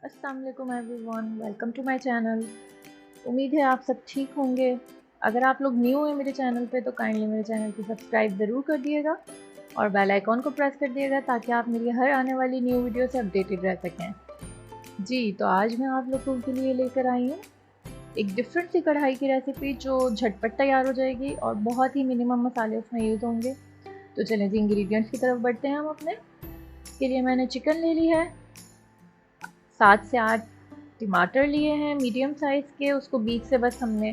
अस्सलाम वालेकुम everyone, welcome to my channel. उम्मीद है आप सब ठीक होंगे। अगर आप लोग न्यू हैं मेरे चैनल पे तो काइंडली मेरे चैनल को सब्सक्राइब ज़रूर कर दिएगा और बेल आइकॉन को प्रेस कर दिएगा ताकि आप मेरी हर आने वाली न्यू वीडियो से अपडेटेड रह सकें। जी, तो आज मैं आप लोगों के लिए लेकर आई हूँ एक डिफरेंट सी कढ़ाई की रेसिपी जो झटपट तैयार हो जाएगी और बहुत ही मिनिमम मसाले उसमें यूज़ होंगे। तो चलें जी, इंग्रेडिएंट्स की तरफ बढ़ते हैं हम अपने। के लिए मैंने चिकन ले ली है, 7 से 8 टमाटर लिए हैं मीडियम साइज़ के, उसको बीच से बस हमने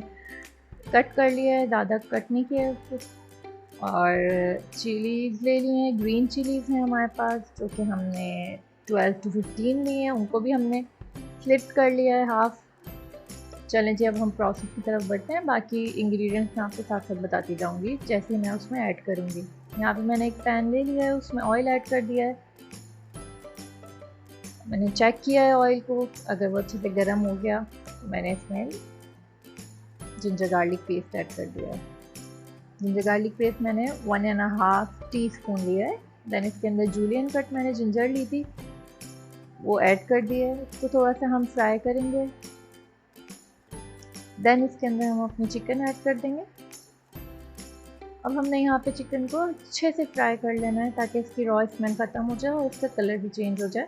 कट कर लिया है, ज़्यादा कट नहीं किया है उसको। और चिलीज़ ले लिए हैं, ग्रीन चिलीज़ हैं हमारे पास जो कि हमने 12 to 15 लिए हैं, उनको भी हमने स्लिप कर लिया है हाफ़। चलें जी, अब हम प्रोसेस की तरफ बढ़ते हैं। बाकी इंग्रेडिएंट्स मैं आपको साथ साथ बताती जाऊँगी जैसे ही मैं उसमें ऐड करूँगी। यहाँ पे मैंने एक पैन ले लिया है, उसमें ऑयल ऐड कर दिया है। मैंने चेक किया है ऑयल को, अगर वो अच्छे से गर्म हो गया तो मैंने इसमें जिंजर गार्लिक पेस्ट ऐड कर दिया है। जिंजर गार्लिक पेस्ट मैंने 1.5 टीस्पून लिया है। देन इसके अंदर जूलियन कट मैंने जिंजर ली थी, वो ऐड कर दिया है। इसको थोड़ा सा हम फ्राई करेंगे। देन इसके अंदर हम अपनी चिकन ऐड कर देंगे। अब हमने यहाँ पे चिकन को अच्छे से फ्राई कर लेना है ताकि इसकी रॉ स्मेल ख़त्म हो जाए और इसका कलर भी चेंज हो जाए,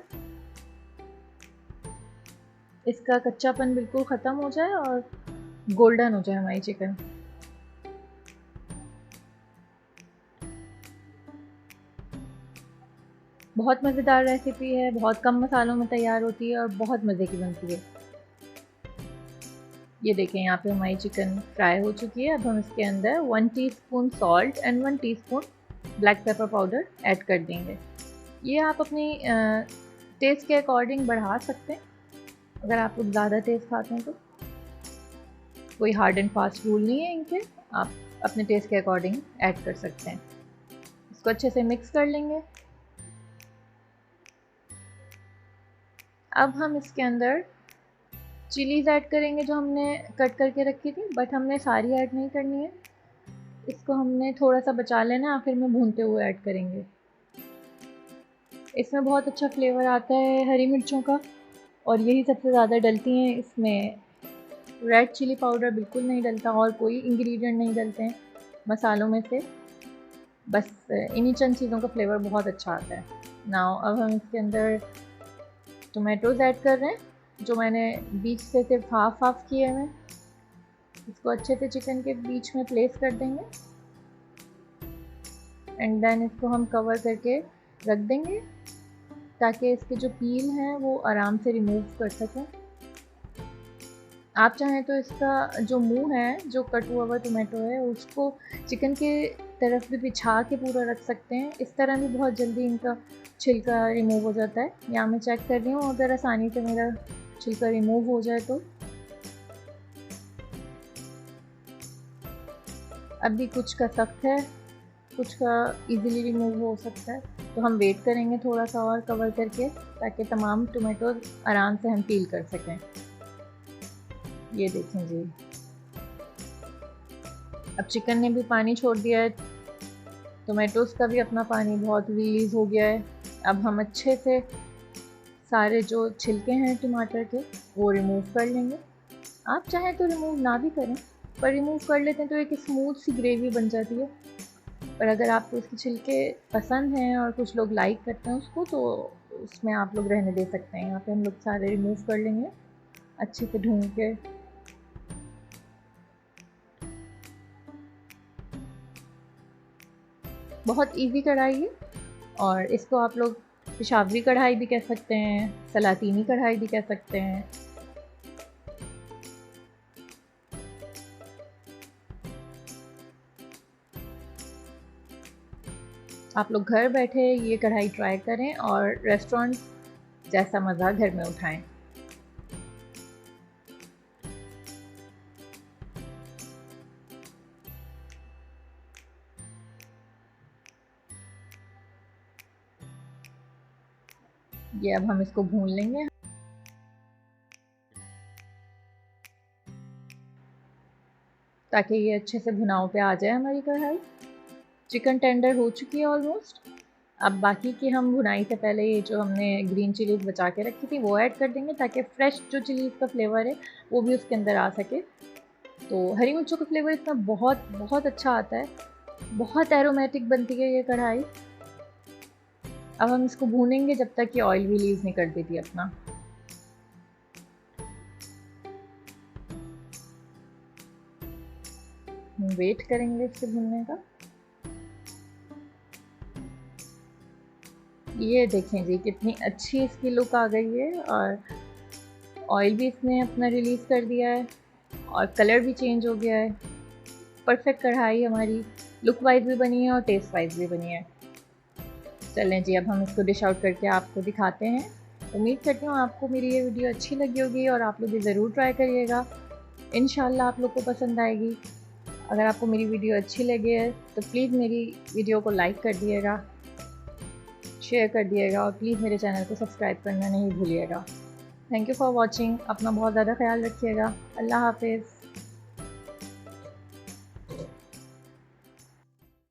इसका कच्चापन बिल्कुल ख़त्म हो जाए और गोल्डन हो जाए हमारी चिकन। बहुत मज़ेदार रेसिपी है, बहुत कम मसालों में तैयार होती है और बहुत मज़े की बनती है। ये देखें, यहाँ पे हमारी चिकन फ्राई हो चुकी है। अब हम इसके अंदर 1 teaspoon salt and 1 teaspoon black pepper powder add कर देंगे। ये आप अपनी टेस्ट के अकॉर्डिंग बढ़ा सकते हैं अगर आप लोग ज़्यादा टेस्ट खाते हैं तो। कोई हार्ड एंड फास्ट रूल नहीं है इनके, आप अपने टेस्ट के अकॉर्डिंग ऐड कर सकते हैं। इसको अच्छे से मिक्स कर लेंगे। अब हम इसके अंदर चिलीज़ ऐड करेंगे जो हमने कट करके रखी थी, बट हमने सारी ऐड नहीं करनी है। इसको हमने थोड़ा सा बचा लेना, आखिर में भूनते हुए ऐड करेंगे। इसमें बहुत अच्छा फ्लेवर आता है हरी मिर्चों का और यही सबसे ज़्यादा डलती हैं इसमें। रेड चिली पाउडर बिल्कुल नहीं डलता और कोई इंग्रेडिएंट नहीं डलते हैं मसालों में से, बस इन्हीं चंद चीज़ों का फ्लेवर बहुत अच्छा आता है। नाउ अब हम इसके अंदर टोमेटोज़ ऐड कर रहे हैं जो मैंने बीच से सिर्फ हाफ किए हैं। इसको अच्छे से चिकन के बीच में प्लेस कर देंगे एंड देन इसको हम कवर करके रख देंगे ताकि इसके जो पील हैं वो आराम से रिमूव कर सकें। आप चाहें तो इसका जो मुंह है, जो कट हुआ हुआ टोमेटो है, उसको चिकन के तरफ भी बिछा के पूरा रख सकते हैं। इस तरह भी बहुत जल्दी इनका छिलका रिमूव हो जाता है। यहाँ मैं चेक कर रही हूँ अगर आसानी से मेरा छिलका रिमूव हो जाए तो। अभी कुछ का सख्त है, कुछ का इजीली रिमूव हो सकता है, तो हम वेट करेंगे थोड़ा सा और कवर करके ताकि तमाम टोमेटो आराम से हम पील कर सकें। ये देखें जी, अब चिकन ने भी पानी छोड़ दिया है, टोमेटोज़ का भी अपना पानी बहुत रिलीज़ हो गया है। अब हम अच्छे से सारे जो छिलके हैं टमाटर के वो रिमूव कर लेंगे। आप चाहें तो रिमूव ना भी करें, पर रिमूव कर लेते हैं तो एक स्मूथ सी ग्रेवी बन जाती है। पर अगर आपको उसके छिलके पसंद हैं और कुछ लोग लाइक करते हैं उसको, तो उसमें आप लोग रहने दे सकते हैं। यहाँ पे हम लोग सारे रिमूव कर लेंगे अच्छे से ढूंढ के। बहुत इजी कढ़ाई है और इसको आप लोग पेशावरी कढ़ाई भी कह सकते हैं, सलातीनी कढ़ाई भी कह सकते हैं। आप लोग घर बैठे ये कढ़ाई ट्राई करें और रेस्टोरेंट जैसा मज़ा घर में उठाएं। ये अब हम इसको भून लेंगे ताकि ये अच्छे से भुनाव पे आ जाए हमारी कढ़ाई। चिकन टेंडर हो चुकी है ऑलमोस्ट। अब बाकी की हम भुनाई से पहले ये जो हमने ग्रीन चिलीज़ बचा के रखी थी वो ऐड कर देंगे, ताकि फ्रेश जो चिलीज़ का फ्लेवर है वो भी उसके अंदर आ सके। तो हरी मिर्चों का फ्लेवर इसमें बहुत बहुत अच्छा आता है, बहुत एरोमेटिक बनती है ये कढ़ाई। अब हम इसको भूनेंगे जब तक कि ऑयल भी रिलीज़ नहीं कर देती अपना। वेट करेंगे इसके भुनने का। ये देखें जी कितनी अच्छी इसकी लुक आ गई है, और ऑयल भी इसने अपना रिलीज़ कर दिया है और कलर भी चेंज हो गया है। परफेक्ट कढ़ाई हमारी लुक वाइज भी बनी है और टेस्ट वाइज भी बनी है। चलें जी, अब हम इसको डिश आउट करके आपको दिखाते हैं। उम्मीद करती हूँ आपको मेरी ये वीडियो अच्छी लगी होगी और आप लोग भी ज़रूर ट्राई करिएगा। इंशाल्लाह आप लोग को पसंद आएगी। अगर आपको मेरी वीडियो अच्छी लगे है तो प्लीज़ मेरी वीडियो को लाइक कर दिएगा, शेयर कर दिएगा और प्लीज़ मेरे चैनल को सब्सक्राइब करना नहीं भूलिएगा। Thank you for watching. अपना बहुत ज़्यादा ख्याल रखिएगा। अल्लाह हाफिज़।